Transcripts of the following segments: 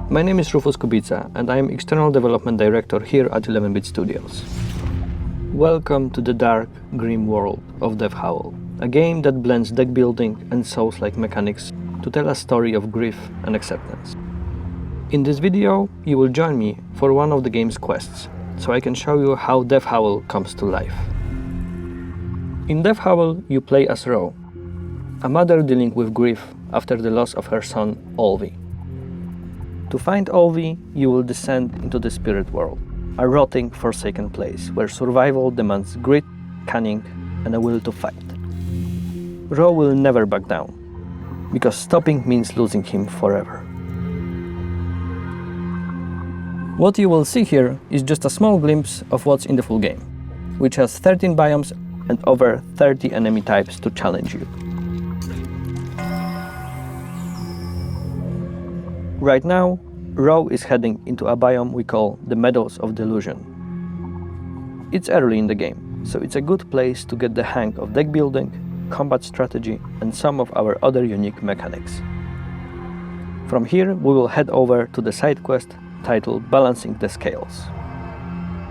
My name is Rufus Kubica and I am External Development Director here at 11-Bit Studios. Welcome to the dark, grim world of Death Howl, a game that blends deck building and Souls-like mechanics to tell a story of grief and acceptance. In this video, you will join me for one of the game's quests, so I can show you how Death Howl comes to life. In Death Howl, you play as Ro, a mother dealing with grief after the loss of her son, Olvi. To find Olvi, you will descend into the spirit world, a rotting, forsaken place where survival demands grit, cunning, and a will to fight. Ro will never back down, because stopping means losing him forever. What you will see here is just a small glimpse of what's in the full game, which has 13 biomes and over 30 enemy types to challenge you. Right now, Ro is heading into a biome we call the Meadows of Delusion. It's early in the game, so it's a good place to get the hang of deck building, combat strategy, and some of our other unique mechanics. From here, we will head over to the side quest titled Balancing the Scales.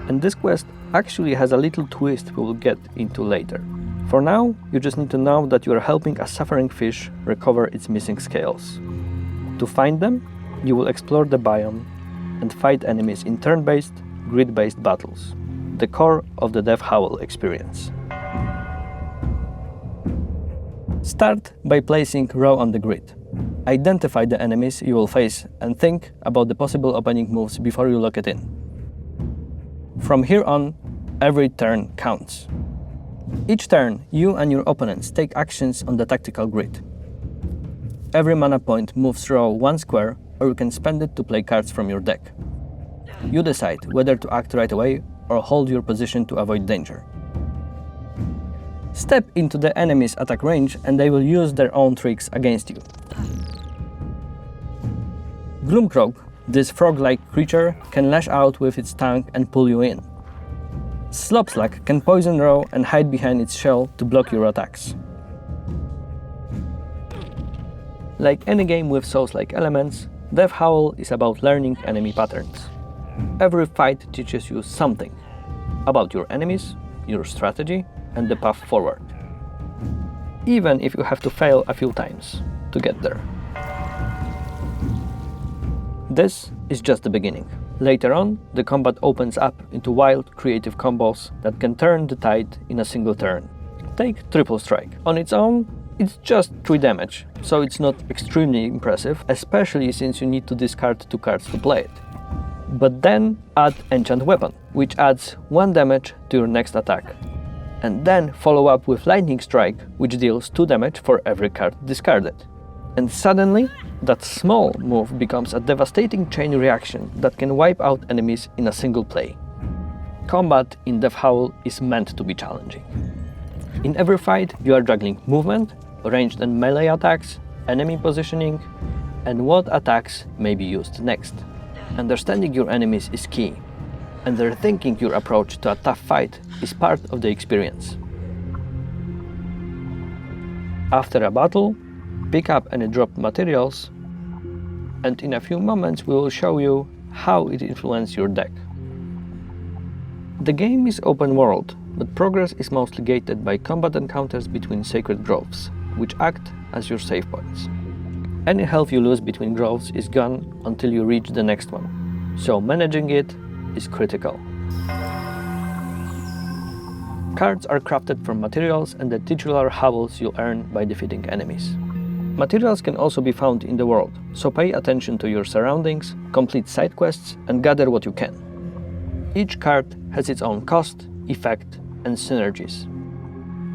And this quest actually has a little twist we will get into later. For now, you just need to know that you are helping a suffering fish recover its missing scales. To find them, you will explore the biome and fight enemies in turn-based, grid-based battles, the core of the Death Howl experience. Start by placing Ro on the grid. Identify the enemies you will face and think about the possible opening moves before you lock it in. From here on, every turn counts. Each turn, you and your opponents take actions on the tactical grid. Every mana point moves Ro one square, or you can spend it to play cards from your deck. You decide whether to act right away or hold your position to avoid danger. Step into the enemy's attack range and they will use their own tricks against you. Gloomcrog, this frog-like creature, can lash out with its tongue and pull you in. Slopslike can poison Ro and hide behind its shell to block your attacks. Like any game with Souls-like elements, Death Howl is about learning enemy patterns. Every fight teaches you something about your enemies, your strategy, and the path forward, even if you have to fail a few times to get there. This is just the beginning. Later on, the combat opens up into wild, creative combos that can turn the tide in a single turn. Take Triple Strike. On its own, it's just 3 damage, so it's not extremely impressive, especially since you need to discard 2 cards to play it. But then add Enchant Weapon, which adds 1 damage to your next attack. And then follow up with Lightning Strike, which deals 2 damage for every card discarded. And suddenly, that small move becomes a devastating chain reaction that can wipe out enemies in a single play. Combat in Death Howl is meant to be challenging. In every fight, you are juggling movement, ranged and melee attacks, enemy positioning, and what attacks may be used next. Understanding your enemies is key, and rethinking your approach to a tough fight is part of the experience. After a battle, pick up any dropped materials, and in a few moments we will show you how it influences your deck. The game is open world, but progress is mostly gated by combat encounters between sacred groves, which act as your save points. Any health you lose between groves is gone until you reach the next one, so managing it is critical. Cards are crafted from materials and the titular howls you earn by defeating enemies. Materials can also be found in the world, so pay attention to your surroundings, complete side quests, and gather what you can. Each card has its own cost, effect, and synergies.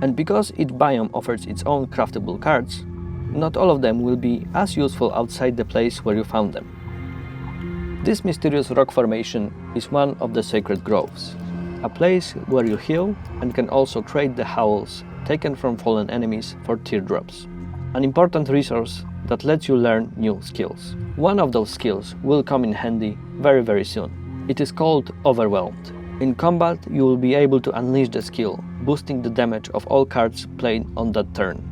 And because each biome offers its own craftable cards, not all of them will be as useful outside the place where you found them. This mysterious rock formation is one of the sacred groves, a place where you heal and can also trade the howls taken from fallen enemies for teardrops, an important resource that lets you learn new skills. One of those skills will come in handy very soon. It is called Overwhelmed. In combat, you will be able to unleash the skill, boosting the damage of all cards played on that turn.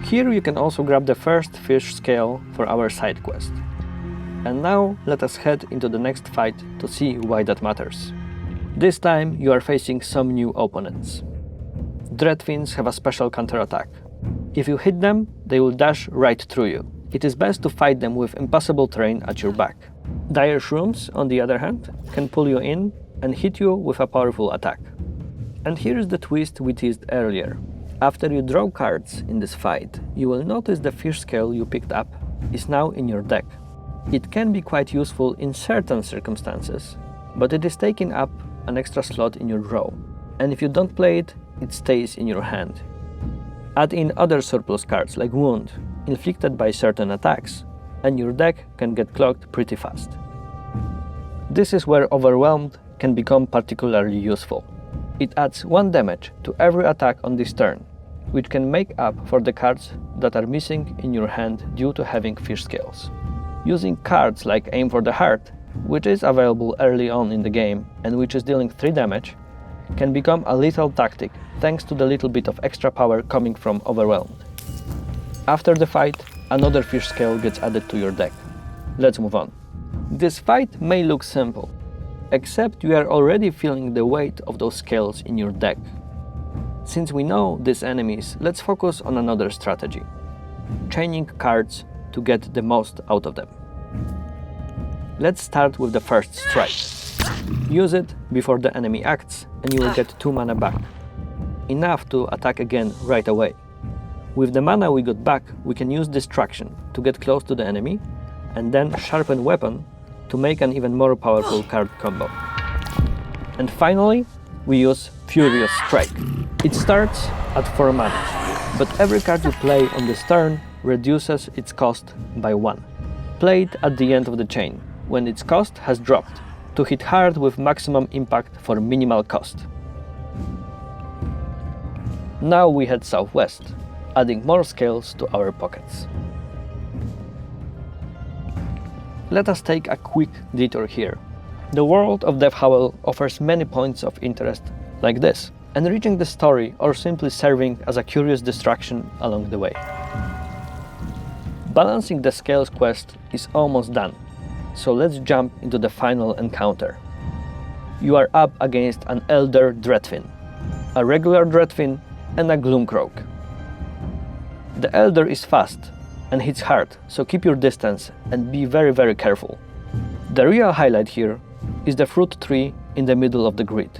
Here you can also grab the first fish scale for our side quest. And now let us head into the next fight to see why that matters. This time you are facing some new opponents. Dreadfins have a special counterattack. If you hit them, they will dash right through you. It is best to fight them with impossible terrain at your back. Dire Shrooms, on the other hand, can pull you in and hit you with a powerful attack. And here's the twist we teased earlier. After you draw cards in this fight, you will notice the fish scale you picked up is now in your deck. It can be quite useful in certain circumstances, but it is taking up an extra slot in your draw, and if you don't play it, it stays in your hand. Add in other surplus cards like Wound, inflicted by certain attacks, and your deck can get clogged pretty fast. This is where Overwhelmed can become particularly useful. It adds 1 damage to every attack on this turn, which can make up for the cards that are missing in your hand due to having fish scales. Using cards like Aim for the Heart, which is available early on in the game and which is dealing 3 damage, can become a lethal tactic thanks to the little bit of extra power coming from Overwhelmed. After the fight, another fish scale gets added to your deck. Let's move on. This fight may look simple, except you are already feeling the weight of those scales in your deck. Since we know these enemies, let's focus on another strategy: chaining cards to get the most out of them. Let's start with the first strike. Use it before the enemy acts and you will get 2 mana back, enough to attack again right away. With the mana we got back, we can use Distraction to get close to the enemy and then Sharpen Weapon to make an even more powerful card combo. And finally, we use Furious Strike. It starts at 4 mana, but every card you play on this turn reduces its cost by 1. Play it at the end of the chain, when its cost has dropped, to hit hard with maximum impact for minimal cost. Now we head southwest, adding more scales to our pockets. Let us take a quick detour here. The world of Death Howl offers many points of interest like this, enriching the story or simply serving as a curious distraction along the way. Balancing the scales quest is almost done, so let's jump into the final encounter. You are up against an Elder Dreadfin, a regular Dreadfin, and a Gloomcroak. The Elder is fast and hits hard, so keep your distance and be very careful. The real highlight here is the fruit tree in the middle of the grid.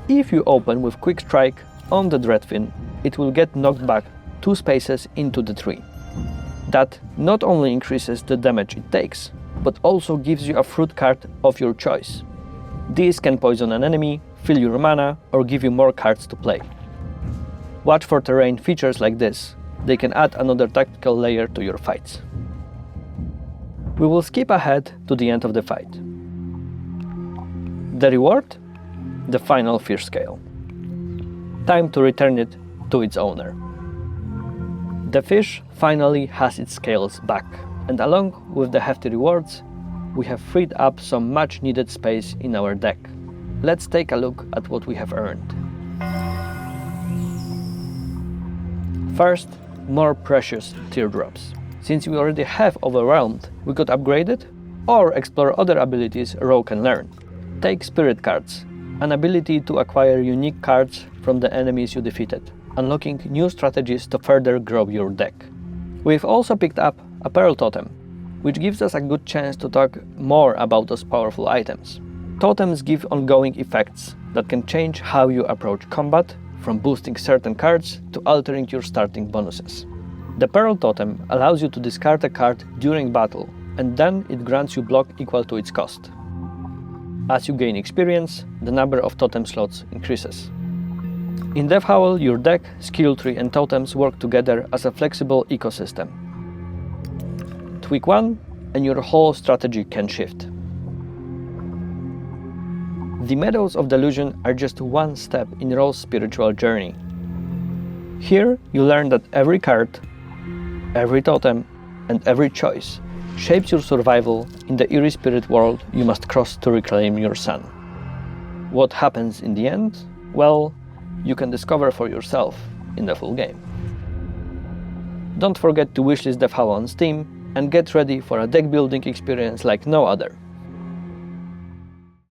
If you open with Quick Strike on the Dreadfin, it will get knocked back 2 spaces into the tree. That not only increases the damage it takes, but also gives you a fruit card of your choice. These can poison an enemy, fill your mana, or give you more cards to play. Watch for terrain features like this. They can add another tactical layer to your fights. We will skip ahead to the end of the fight. The reward? The final fish scale. Time to return it to its owner. The fish finally has its scales back, and along with the hefty rewards, we have freed up some much needed space in our deck. Let's take a look at what we have earned. First, more precious teardrops. Since we already have Overwhelmed, we could upgrade it or explore other abilities Rogue can learn. Take Spirit Cards, an ability to acquire unique cards from the enemies you defeated, unlocking new strategies to further grow your deck. We've also picked up a Pearl Totem, which gives us a good chance to talk more about those powerful items. Totems give ongoing effects that can change how you approach combat, from boosting certain cards to altering your starting bonuses. The Pearl Totem allows you to discard a card during battle, and then it grants you block equal to its cost. As you gain experience, the number of totem slots increases. In Death Howl, your deck, skill tree and totems work together as a flexible ecosystem. Tweak one, and your whole strategy can shift. The Meadows of Delusion are just one step in Ro's spiritual journey. Here, you learn that every card, every totem, and every choice shapes your survival in the eerie spirit world you must cross to reclaim your sun. What happens in the end? Well, you can discover for yourself in the full game. Don't forget to wishlist Death Howl on Steam and get ready for a deck building experience like no other.